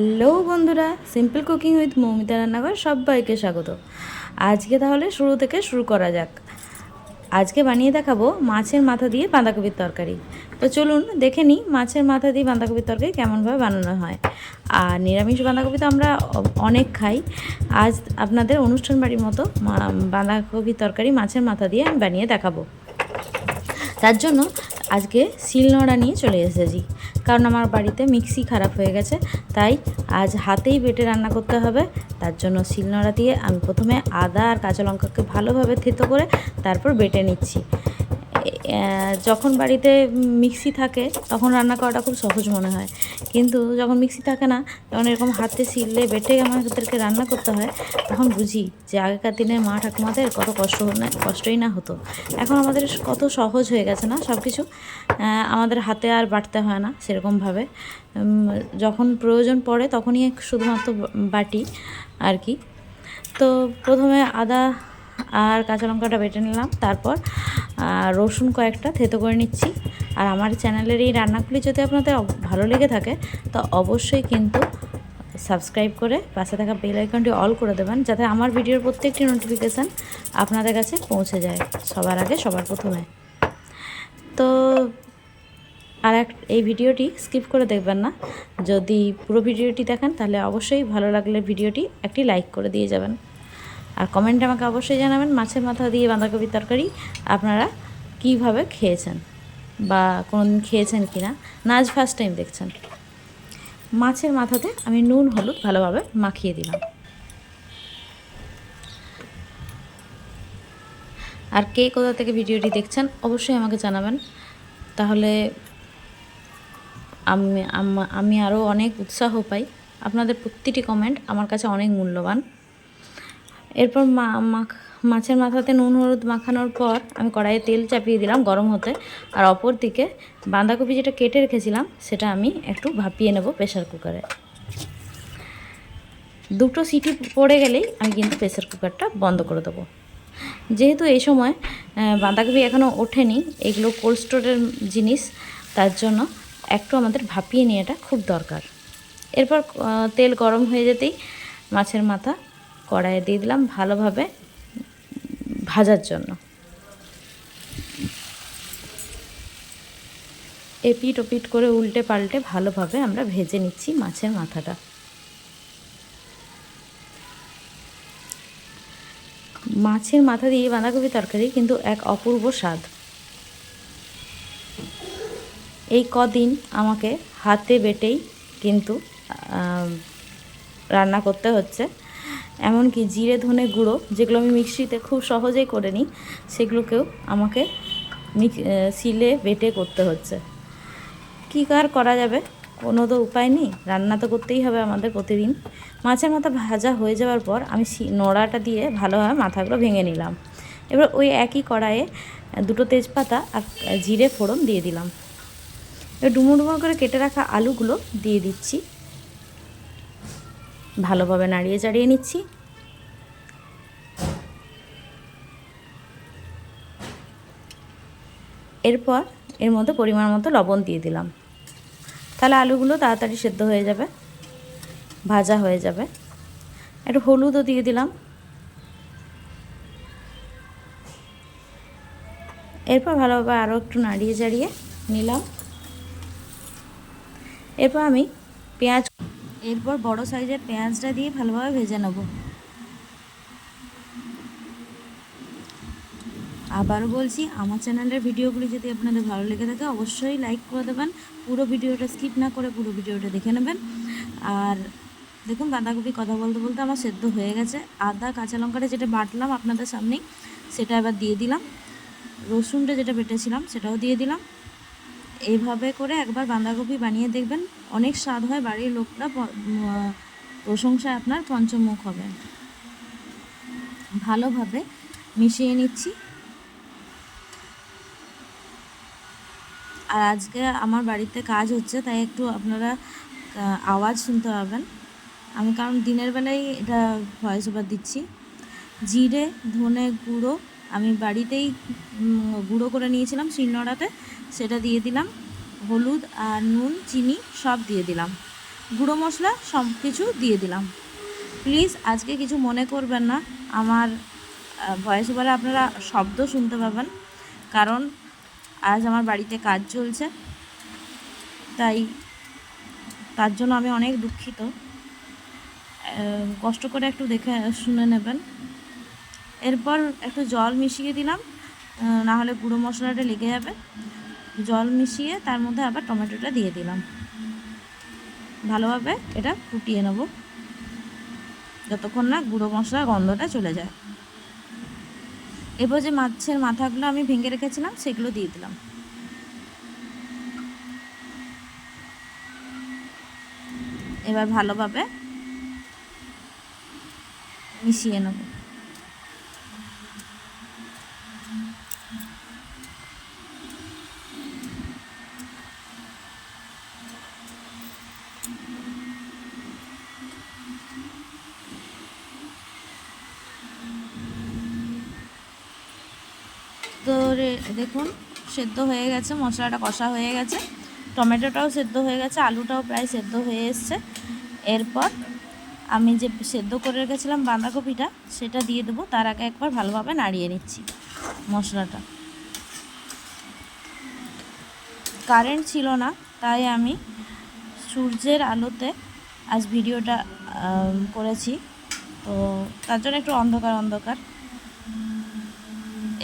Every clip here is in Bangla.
হ্যালো বন্ধুরা, সিম্পল কুকিং উইথ মৌমিতা রান্নাঘর সবাইকে স্বাগত। আজকে তাহলে শুরু থেকে শুরু করা যাক। আজকে বানিয়ে দেখাবো মাছের মাথা দিয়ে বাঁধাকপির তরকারি। তো চলুন দেখে নিই মাছের মাথা দিয়ে বাঁধাকপির তরকারি কেমনভাবে বানানো হয়। আর নিরামিষ বাঁধাকপি তো আমরা অনেক খাই। আজ আপনাদের অনুষ্ঠান বাড়ির মতো বাঁধাকপির তরকারি মাছের মাথা দিয়ে আমি বানিয়ে দেখাবো। তার জন্য আজকে শিলনোড়া নিয়ে চলে এসেছি, কারণ আমার বাড়িতে মিক্সি খারাপ হয়ে গেছে, তাই আজ হাতেই বেটে রান্না করতে হবে। তার জন্য শিলনোড়া দিয়ে আমি প্রথমে আদা আর কাঁচা লঙ্কাকে ভালোভাবে থেতো করে তারপর বেটে নিচ্ছি। যখন বাড়িতে মিক্সি থাকে তখন রান্না করাটা খুব সহজ মনে হয়, কিন্তু যখন মিক্সি থাকে না, যখন এরকম হাতে শিললে বেটে আমাদেরকে রান্না করতে হয়, তখন বুঝি যে আগেকার দিনে মা ঠাকুমাদের কত কষ্টই না হতো। এখন আমাদের কত সহজ হয়ে গেছে না সব কিছু, আমাদের হাতে আর বাটতে হয় না সেরকমভাবে। যখন প্রয়োজন পড়ে তখনই শুধুমাত্র বাটি আর কি। তো প্রথমে আদা আর কাঁচা লঙ্কাটা বেটে নিলাম, তারপর রসুন কয়েকটা থেতো করে নিচ্ছি। আর আমার চ্যানেলের এই রান্নাগুলি যদি আপনাদের ভালো লেগে থাকে তো অবশ্যই কিন্তু সাবস্ক্রাইব করে পাশে থাকা বেল আইকনটি অল করে দেবেন, যাতে আমার ভিডিওর প্রত্যেকটি নোটিফিকেশান আপনাদের কাছে পৌঁছে যায় সবার আগে, সবার প্রথমে। তো এই ভিডিওটি স্কিপ করে দেখবেন না। যদি পুরো ভিডিওটি দেখেন তাহলে অবশ্যই ভালো লাগলে ভিডিওটি একটি লাইক করে দিয়ে যাবেন। আর কমেন্টে আমাকে অবশ্যই জানাবেন মাছের মাথা দিয়ে বাঁধাকপির তরকারি আপনারা কীভাবে খেয়েছেন, বা কোনোদিন খেয়েছেন কি না আজ ফার্স্ট টাইম দেখছেন। মাছের মাথাতে আমি নুন হলুদ ভালোভাবে মাখিয়ে দিলাম। আর কে কোথা থেকে ভিডিওটি দেখছেন অবশ্যই আমাকে জানাবেন, তাহলে আমি আরও অনেক উৎসাহ পাই। আপনাদের প্রতিটি কমেন্ট আমার কাছে অনেক মূল্যবান। এরপর মাছের মাথাতে নুন হলুদ মাখানোর পর আমি কড়াইয়ে তেল চাপিয়ে দিলাম গরম হতে। আর অপর দিকে বাঁধাকপি যেটা কেটে রেখেছিলাম সেটা আমি একটু ভাপিয়ে নেব প্রেসার কুকারে। দুটো সিটি পড়ে গেলেই আমি কিন্তু প্রেসার কুকারটা বন্ধ করে দেবো। যেহেতু এই সময় বাঁধাকপি এখনও ওঠেনি, এগুলো কোল্ড স্টোরের জিনিস, তার জন্য একটু আমাদের ভাপিয়ে নেওয়াটা খুব দরকার। এরপর তেল গরম হয়ে যেতেই মাছের মাথা কড়াইয়ে দিয়ে দিলাম ভালোভাবে ভাজার জন্য। এপিট ওপিট করে উল্টে পাল্টে ভালোভাবে আমরা ভেজে নিচ্ছি মাছের মাথাটা। মাছের মাথা দিয়ে বাঁধাকপি তরকারি কিন্তু এক অপূর্ব স্বাদ। এই কদিন আমাকে হাতে বেটেই কিন্তু রান্না করতে হচ্ছে। এমনকি জিরে ধনে গুঁড়ো যেগুলো আমি মিক্সিতে খুব সহজেই করে নিই, সেগুলোকেও আমাকে শিলে বেটে করতে হচ্ছে। কী আর করা যাবে, কোনো তো উপায় নেই, রান্না তো করতেই হবে আমাদের প্রতিদিন। মাছের মাথা ভাজা হয়ে যাওয়ার পর আমি নোড়াটা দিয়ে ভালোভাবে মাথাগুলো ভেঙে নিলাম। এবার ওই একই কড়াইয়ে দুটো তেজপাতা আর জিরে ফোড়ন দিয়ে দিলাম। এবার ডুমো ডুমো করে কেটে রাখা আলুগুলো দিয়ে দিচ্ছি, ভালোভাবে নাড়িয়ে চাড়িয়ে নিচ্ছি। এরপর এর মধ্যে পরিমাণ মতো লবণ দিয়ে দিলাম, তাহলে আলুগুলো তাড়াতাড়ি সেদ্ধ হয়ে যাবে, ভাজা হয়ে যাবে। একটু হলুদও দিয়ে দিলাম। এরপর ভালোভাবে আরও একটু নাড়িয়ে চাড়িয়ে নিলাম। এরপর আমি বড় সাইজের পেঁয়াজটা দিয়ে ভালোভাবে ভেজে নেব। আবারও বলছি, আমার চ্যানেলের ভিডিওগুলি যদি আপনাদের ভালো লেগে থাকে অবশ্যই লাইক করে দেবেন, পুরো ভিডিওটা স্কিপ না করে পুরো ভিডিওটা দেখে নেবেন। আর দেখুন বাঁধাকপি কথা বলতে বলতে আমার সেদ্ধ হয়ে গেছে। আদা কাঁচা লঙ্কাটা যেটা বাটলাম আপনাদের সামনেই সেটা এবার দিয়ে দিলাম, রসুনটা যেটা বেটেছিলাম সেটাও দিয়ে দিলাম। এইভাবে করে একবার বাঁধাকপি বানিয়ে দেখবেন, অনেক স্বাদ হয়, বাড়ির লোকরা প্রশংসায় আপনার পঞ্চমুখ হবে। ভালোভাবে মিশিয়ে নিচ্ছি। আর আজকে আমার বাড়িতে কাজ হচ্ছে, তাই একটু আপনারা আওয়াজ শুনতে পাবেন। আমি কারণ দিনের বেলায় এটা ভয়েস ওভার দিচ্ছি। জিরে ধনে গুঁড়ো আমি বাড়িতেই গুঁড়ো করে নিয়েছিলাম শিলনোড়াতে, সেটা দিয়ে দিলাম। হলুদ আর নুন চিনি সব দিয়ে দিলাম। গুঁড়ো মশলা সব কিছু দিয়ে দিলাম। প্লিজ আজকে কিছু মনে করবেন না, আমার ভয়েস ওভারে আপনারা শব্দ শুনতে পাবেন, কারণ আজ আমার বাড়িতে কাজ চলছে, তাই তার জন্য আমি অনেক দুঃখিত। কষ্ট করে একটু দেখে শুনে নেবেন। এরপর একটু জল মিশিয়ে দিলাম, না হলে গুঁড়ো মশলাটা লেগে যাবে। জল মিশিয়ে তার মধ্যে আবার টমেটোটা দিয়ে দিলাম। ভালোভাবে এটা ফুটিয়ে নেব যতক্ষণ না গুঁড়ো মশলার গন্ধটা চলে যায়। এবার যে মাছের মাথাগুলো আমি ভেঙে রেখেছিলাম সেগুলো দিয়ে দিলাম। এবার ভালোভাবে মিশিয়ে নেব। তো দেখুন সেদ্ধ হয়ে গেছে, মশলাটা কষা হয়ে গেছে, টমেটোটাও সেদ্ধ হয়ে গেছে, আলুটাও প্রায় সেদ্ধ হয়ে এসছে। এরপর আমি যে সেদ্ধ করে রেখেছিলাম বাঁধাকপিটা সেটা দিয়ে দেবো। তার আগে একবার ভালোভাবে নাড়িয়ে নিচ্ছি মশলাটা। কারেন্ট ছিল না, তাই আমি সূর্যের আলোতে আজ ভিডিওটা করেছি, তো তার জন্য একটু অন্ধকার অন্ধকার।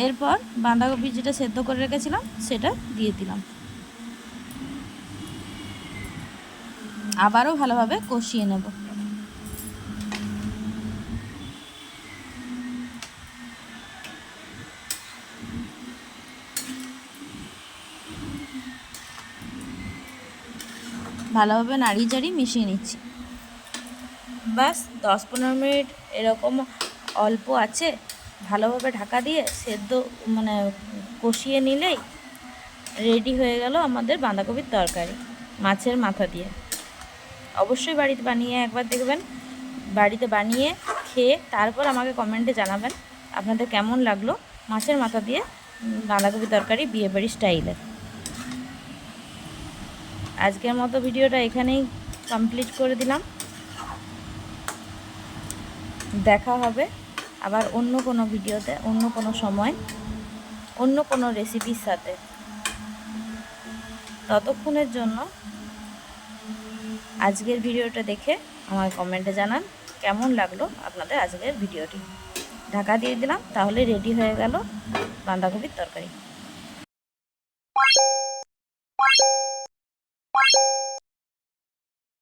এরপর বাঁধাকপি যেটা সেদ্ধ করে রেখেছিলাম সেটা দিয়ে দিলাম, আবারও ভালোভাবে কষিয়ে নেব। ভালোভাবে নাড়িয়ে চাড়িয়ে মিশিয়ে নিচ্ছি। বাস 10-15 মিনিট এরকম অল্প আছে ভালোভাবে ঢাকা দিয়ে সেদ্ধ কষিয়ে নিলেই রেডি হয়ে গেল আমাদের বাঁধাকপির তরকারি মাছের মাথা দিয়ে। অবশ্যই বাড়িতে বানিয়ে একবার দেখবেন, বাড়িতে বানিয়ে খেয়ে তারপর আমাকে কমেন্টে জানাবেন আপনাদের কেমন লাগলো মাছের মাথা দিয়ে বাঁধাকপি তরকারি বিয়েবাড়ি স্টাইলের। আজকের মতো ভিডিওটা এখানেই কমপ্লিট করে দিলাম। দেখা হবে আবার অন্য কোনো ভিডিওতে, অন্য কোনো সময়, অন্য কোনো রেসিপির সাথে। ততক্ষণের জন্য আজকের ভিডিওটা দেখে আমার কমেন্টে জানান কেমন লাগলো আপনাদের আজকের ভিডিওটি। ঢাকা দিয়ে দিলাম, তাহলে রেডি হয়ে গেল বাঁধাকপির তরকারি।